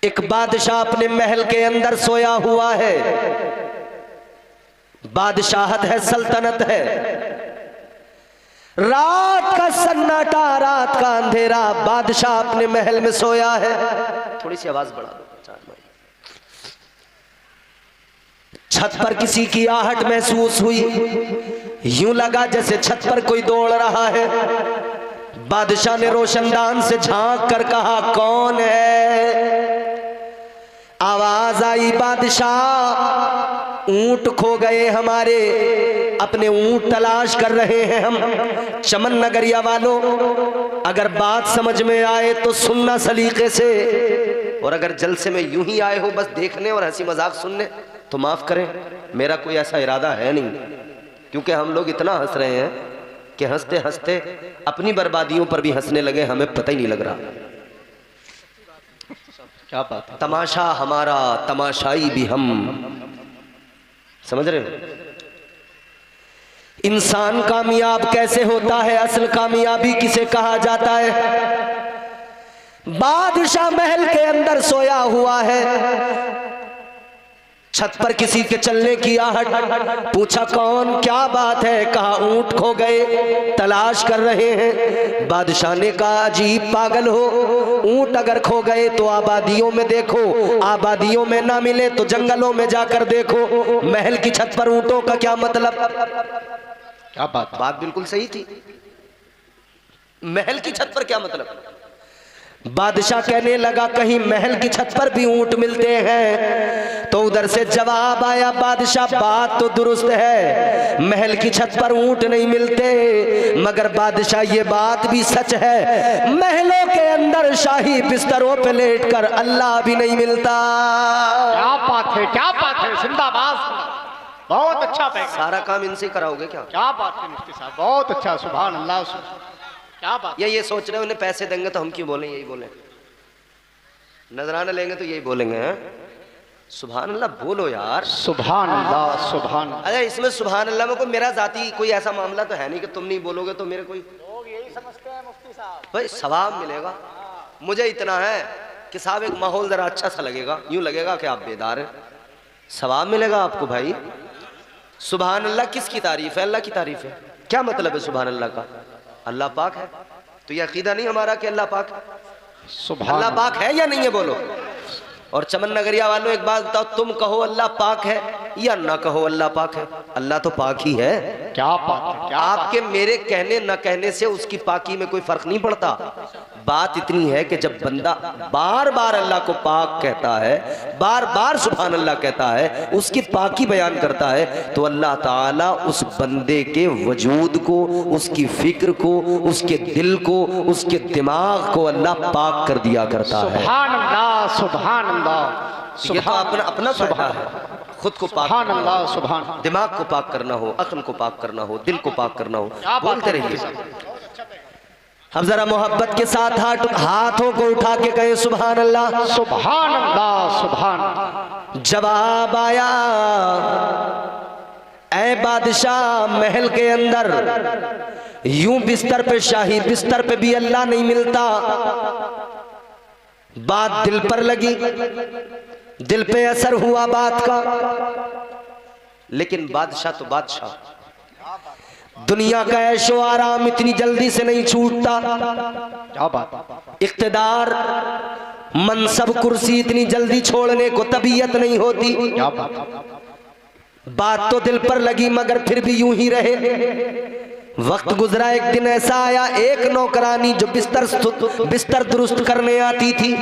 एक बादशाह अपने महल के अंदर सोया हुआ है। बादशाहत है, सल्तनत है। रात का सन्नाटा, रात का अंधेरा, बादशाह अपने महल में सोया है। थोड़ी सी आवाज बढ़ा दो। छत पर किसी की आहट महसूस हुई, यूं लगा जैसे छत पर कोई दौड़ रहा है। बादशाह ने रोशनदान से झांक कर कहा, कौन है? आवाज आई, बादशाह ऊंट खो गए हमारे, अपने ऊंट तलाश कर रहे हैं हम। चमन नगरिया वालों, अगर बात समझ में आए तो सुनना सलीके से, और अगर जलसे में यूं ही आए हो बस देखने और हंसी मजाक सुनने तो माफ करें, मेरा कोई ऐसा इरादा है नहीं। क्योंकि हम लोग इतना हंस रहे हैं कि हंसते हंसते अपनी बर्बादियों पर भी हंसने लगे, हमें पता ही नहीं लग रहा। क्या बात है? तमाशा हमारा, तमाशाई भी हम। समझ रहे हो? इंसान कामयाब कैसे होता है, असल कामयाबी किसे कहा जाता है? बादशाह महल के अंदर सोया हुआ है, छत पर किसी के चलने की आहट। पूछा, कौन, क्या बात है? कहा, ऊंट खो गए, तलाश कर रहे हैं। बादशाह ने कहा, अजीब पागल हो, ऊंट अगर खो गए तो आबादियों में देखो, आबादियों में ना मिले तो जंगलों में जाकर देखो, महल की छत पर ऊंटों का क्या मतलब? क्या बात बिल्कुल सही थी। महल की छत पर क्या मतलब? बादशाह कहने लगा, कहीं महल की छत पर भी ऊंट मिलते हैं? तो उधर से जवाब आया, बादशाह बात तो दुरुस्त है, महल की छत पर ऊंट नहीं मिलते, मगर बादशाह ये बात भी सच है, महलों के अंदर शाही बिस्तरों पे लेटकर अल्लाह भी नहीं मिलता। क्या बात है, क्या बात है, जिंदाबाद, बहुत अच्छा। सारा काम इनसे कराओगे क्या? क्या बात है मुफ्ती साहब, बहुत अच्छा, सुभान अल्लाह। क्या बात? ये सोच रहे हैं उन्हें पैसे देंगे तो हम क्यों बोलें, यही बोले, नजराना लेंगे तो यही बोलेंगे। हैं? सुभान अल्लाह बोलो यार, सुभान अल्लाह, सुभान। अरे इसमें सुभान अल्लाह में कोई मेरा जाती कोई ऐसा मामला तो है नहीं कि तुम नहीं बोलोगे तो मेरे कोई, लोग यही समझते हैं मुफ्ती साहब, भाई सवाब मिलेगा। मुझे इतना है कि साहब एक माहौल जरा अच्छा सा लगेगा, यूं लगेगा कि आप बेदार हैं, सवाब मिलेगा आपको भाई। सुभान अल्लाह किसकी तारीफ है? अल्लाह की तारीफ है। क्या मतलब है सुभान अल्लाह का? अल्लाह पाक है। तो ये अकीदा नहीं हमारा कि अल्लाह पाक है? अल्लाह पाक है या नहीं है बोलो? और चमन नगरिया वालों एक बात बताओ, तुम कहो अल्लाह पाक है या ना कहो अल्लाह पाक है, अल्लाह तो पाक ही है। क्या बात है, क्या आपके मेरे कहने न कहने से उसकी पाकी में कोई फर्क नहीं पड़ता। बात इतनी है कि जब बंदा बार बार अल्लाह को पाक कहता है, बार बार सुभान अल्लाह कहता है, उसकी पाकी बयान करता है, तो अल्लाह ताला उस बंदे के वजूद को, उसकी फिक्र को, उसके दिल को, उसके दिमाग को अल्लाह पाक कर दिया करता है। सुभान अल्लाह, सुभान अल्लाह। ये तो अपना अपना फायदा है, खुद को पाक सुभान अल्लाह, सुभान, दिमाग को पाक करना हो, अक्ल को पाक करना हो, दिल को पाक करना हो, बोलते रहिए। अब जरा मोहब्बत के साथ हाथों को उठा के कहे सुभान अल्लाह, सुभान अल्लाह, सुभान। जवाब आया, ऐ बादशाह महल के अंदर यूं बिस्तर पे, शाही बिस्तर पे भी अल्लाह नहीं मिलता। बात दिल पर लगी, दिल पे असर हुआ बात का, लेकिन बादशाह तो बादशाह, दुनिया का ऐशो आराम इतनी जल्दी से नहीं छूटता। क्या बात? इख्तिदार, मनसब, कुर्सी इतनी जल्दी छोड़ने को तबीयत नहीं होती। क्या बात? बात तो दिल पर लगी मगर फिर भी यूं ही रहे। वक्त गुजरा, एक दिन ऐसा आया, एक नौकरानी जो बिस्तर दुरुस्त करने आती थी,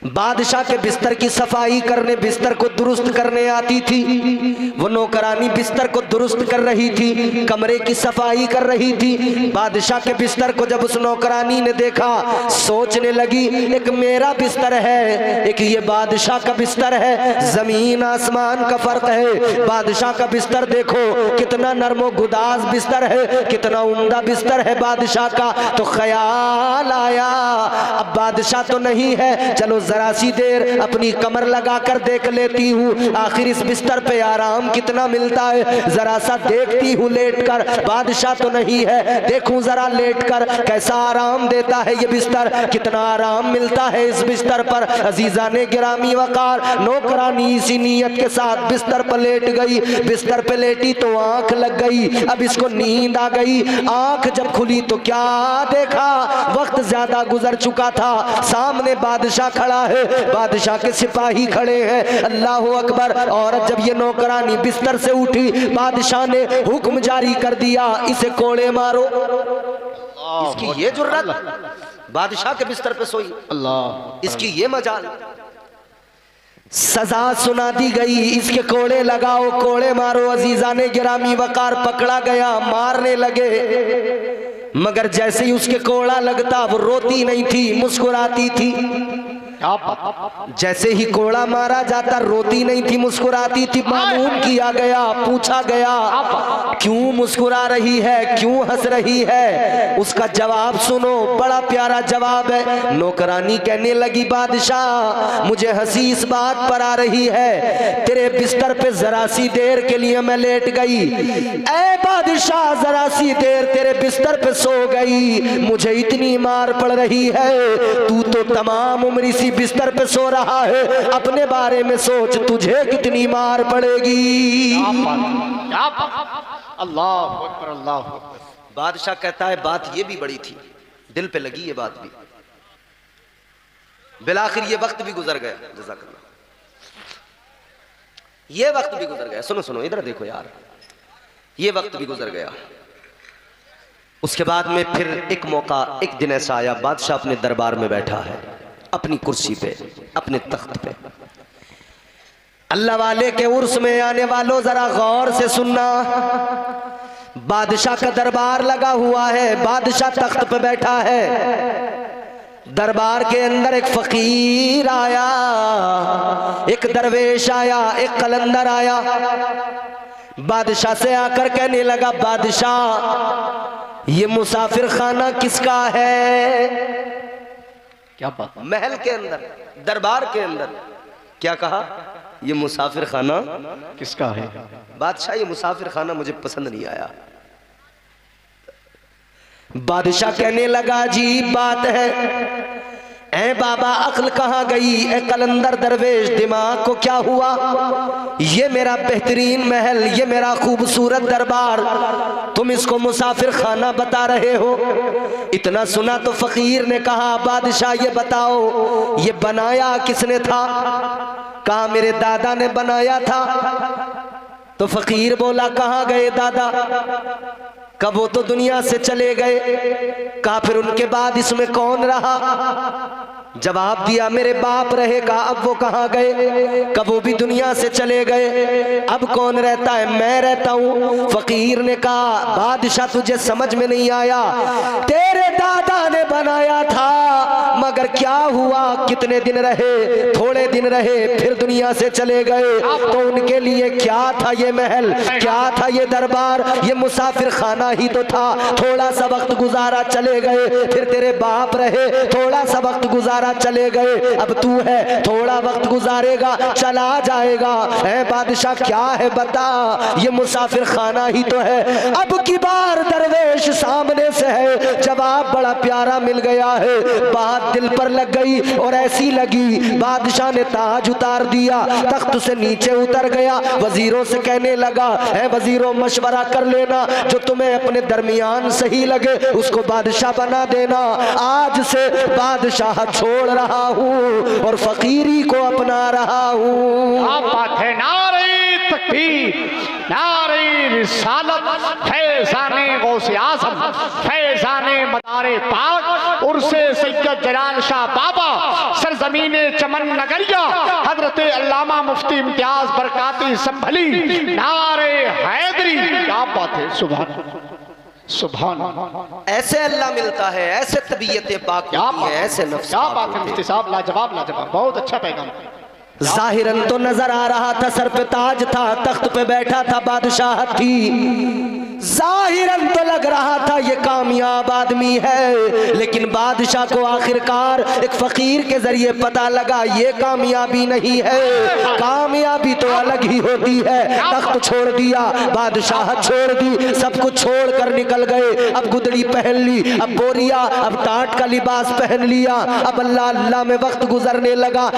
बादशाह के बिस्तर की सफाई करने, बिस्तर को दुरुस्त करने आती थी। वो नौकरानी बिस्तर को दुरुस्त कर रही थी, कमरे की सफाई कर रही थी। बादशाह के बिस्तर को जब उस नौकरानी ने देखा, सोचने लगी, एक मेरा बिस्तर है, एक ये बादशाह का बिस्तर है, जमीन आसमान का फर्क है। बादशाह का बिस्तर देखो कितना नरमो गुदाज बिस्तर है, कितना उम्दा बिस्तर है बादशाह का। तो ख्याल आया, अब बादशाह तो नहीं है, चलो जरा सी देर अपनी कमर लगा कर देख लेती हूँ, आखिर इस बिस्तर पे आराम कितना मिलता है। जरा सा देखती हूँ लेट कर, बादशाह तो नहीं है, देखूं जरा लेट कर कैसा आराम देता है ये बिस्तर, कितना आराम मिलता है इस बिस्तर पर। अजीजा ने गिरामी वकार, नौकरानी इसी नीयत के साथ बिस्तर पर लेट गई। बिस्तर पे लेटी तो आंख लग गई, अब इसको नींद आ गई। आंख जब खुली तो क्या देखा, वक्त ज्यादा गुजर चुका था, सामने बादशाह खड़ा है, बादशाह के सिपाही खड़े हैं। अल्लाह अकबर। औरत जब ये नौकरानी बिस्तर से उठी, बादशाह ने हुक्म जारी कर दिया, इसे कोड़े मारो। इसकी ये जुर्रत, बादशाह के बिस्तर पे सोई, अल्लाह, इसकी ये मजाल। सजा सुना दी गई, इसके कोड़े लगाओ, कोड़े मारो। अजीजा ने गिरामी वकार पकड़ा गया, मारने लगे, मगर जैसे ही उसके कोड़ा लगता वो रोती नहीं थी, मुस्कुराती थी। जैसे ही कोड़ा मारा जाता रोती नहीं थी, मुस्कुराती थी। मालूम किया गया, पूछा गया क्यों मुस्कुरा रही है, क्यों हंस रही है। उसका जवाब सुनो, बड़ा प्यारा जवाब है। नौकरानी कहने लगी, बादशाह मुझे हंसी इस बात पर आ रही है, तेरे बिस्तर पे जरा सी देर के लिए मैं लेट गई। ऐ बादशाह, जरा सी देर तेरे बिस्तर पे सो गई, मुझे इतनी मार पड़ रही है, तू तो तमाम उम्र इसी बिस्तर पे सो रहा है, अपने बारे में सोच, तुझे कितनी मार पड़ेगी। अल्लाह अकबर, अल्लाह अकबर। बादशाह कहता है बात ये भी बड़ी थी, दिल पे लगी ये बात भी। बिलाखिर ये वक्त भी गुजर गया, जज़ाकल्लाह, ये वक्त भी गुजर गया। सुनो सुनो, इधर देखो यार, ये वक्त भी गुजर गया। उसके बाद में फिर एक मौका, एक दिन ऐसा आया, बादशाह अपने दरबार में बैठा है, अपनी कुर्सी पे, अपने तख्त पे। अल्लाह वाले के उर्स में आने वालों जरा गौर से सुनना, बादशाह का दरबार लगा हुआ है, बादशाह तख्त पे बैठा है। दरबार के अंदर एक फकीर आया, एक दरवेश आया, एक कलंदर आया। बादशाह से आकर कहने लगा, बादशाह ये मुसाफिर खाना किसका है? क्या बात? महल के अंदर, दरबार के अंदर क्या कहा? ये मुसाफिर खाना किसका है? बादशाह ये मुसाफिर खाना मुझे पसंद नहीं आया। बादशाह कहने लगा, अजीब बात है, ऐ बाबा अक्ल कहाँ गई? ऐ कलंदर दरवेश दिमाग को क्या हुआ? ये मेरा बेहतरीन महल, ये मेरा खूबसूरत दरबार, तुम इसको मुसाफिर खाना बता रहे हो? इतना सुना तो फकीर ने कहा, बादशाह ये बताओ ये बनाया किसने था? कहा मेरे दादा ने बनाया था। तो फकीर बोला, कहाँ गए दादा? कब वो तो दुनिया से चले गए। कहा फिर उनके बाद इसमें कौन रहा? जवाब दिया, मेरे बाप रहे। कहा अब वो कहाँ गए? कब वो भी दुनिया से चले गए। अब कौन रहता है? मैं रहता हूँ। फकीर ने कहा, बादशाह तुझे समझ में नहीं आया, तेरे दादा ने बनाया था, मगर क्या हुआ? कितने दिन रहे? थोड़े दिन रहे, फिर दुनिया से चले गए। तो उनके लिए क्या था ये महल, क्या था ये दरबार? ये मुसाफिर खाना ही तो था। थोड़ा सा वक्त गुजारा, चले गए। फिर तेरे बाप रहे, थोड़ा सा वक्त गुजारा, चले गए। अब तू है, थोड़ा वक्त गुजारेगा, चला जाएगा। है बादशाह क्या है बता? ये मुसाफिर खाना ही तो है। अब की बार दरवेश सामने से है, जवाब बड़ा प्यारा मिल गया है। बात दिल पर लग गई और ऐसी लगी, बादशाह ने ताज उतार दिया, तख्त से नीचे उतर गया। वजीरों से कहने लगा, है वजीरों मशवरा कर लेना, जो तुम्हें अपने दरमियान सही लगे उसको बादशाह बना देना। आज से बादशाह छोड़ रहा हूँ और फकीरी को अपना रहा हूँ। क्या बात है! नारे तकबीर, नारे रिसालत, फैज़ाने गौसे आज़म, फैज़ाने मदारे पाक, उर्से सैयद जलाल शाह बाबा, सरजमीने चमन नगरिया, हजरत अल्लामा मुफ्ती इम्तियाज बरकाती संभली, नारे हैदरी। क्या बात है! सुभान सुभान। ऐसे अल्लाह मिलता है, ऐसे तबीयतें पाक होती हैं, ऐसे नफ्स। क्या बात है मुफ्ती साहब, लाजवाब लाजवाब, बहुत अच्छा पैगाम। जाहिरन तो नजर आ रहा था, सर पे ताज था, तख्त पे बैठा था, बादशाह थी। जाहिरन तो लग रहा था ये कामयाब आदमी है, लेकिन बादशाह को आखिरकार एक फकीर के जरिए पता लगा ये कामयाबी नहीं है, कामयाबी तो अलग ही होती है। तख्त छोड़ दिया, बादशाह छोड़ दी, सब कुछ छोड़ कर निकल गए। अब गुदड़ी पहन ली, अब बोरिया, अब टाट का लिबास पहन लिया, अब अल्लाह अल्लाह में वक्त गुजरने लगा।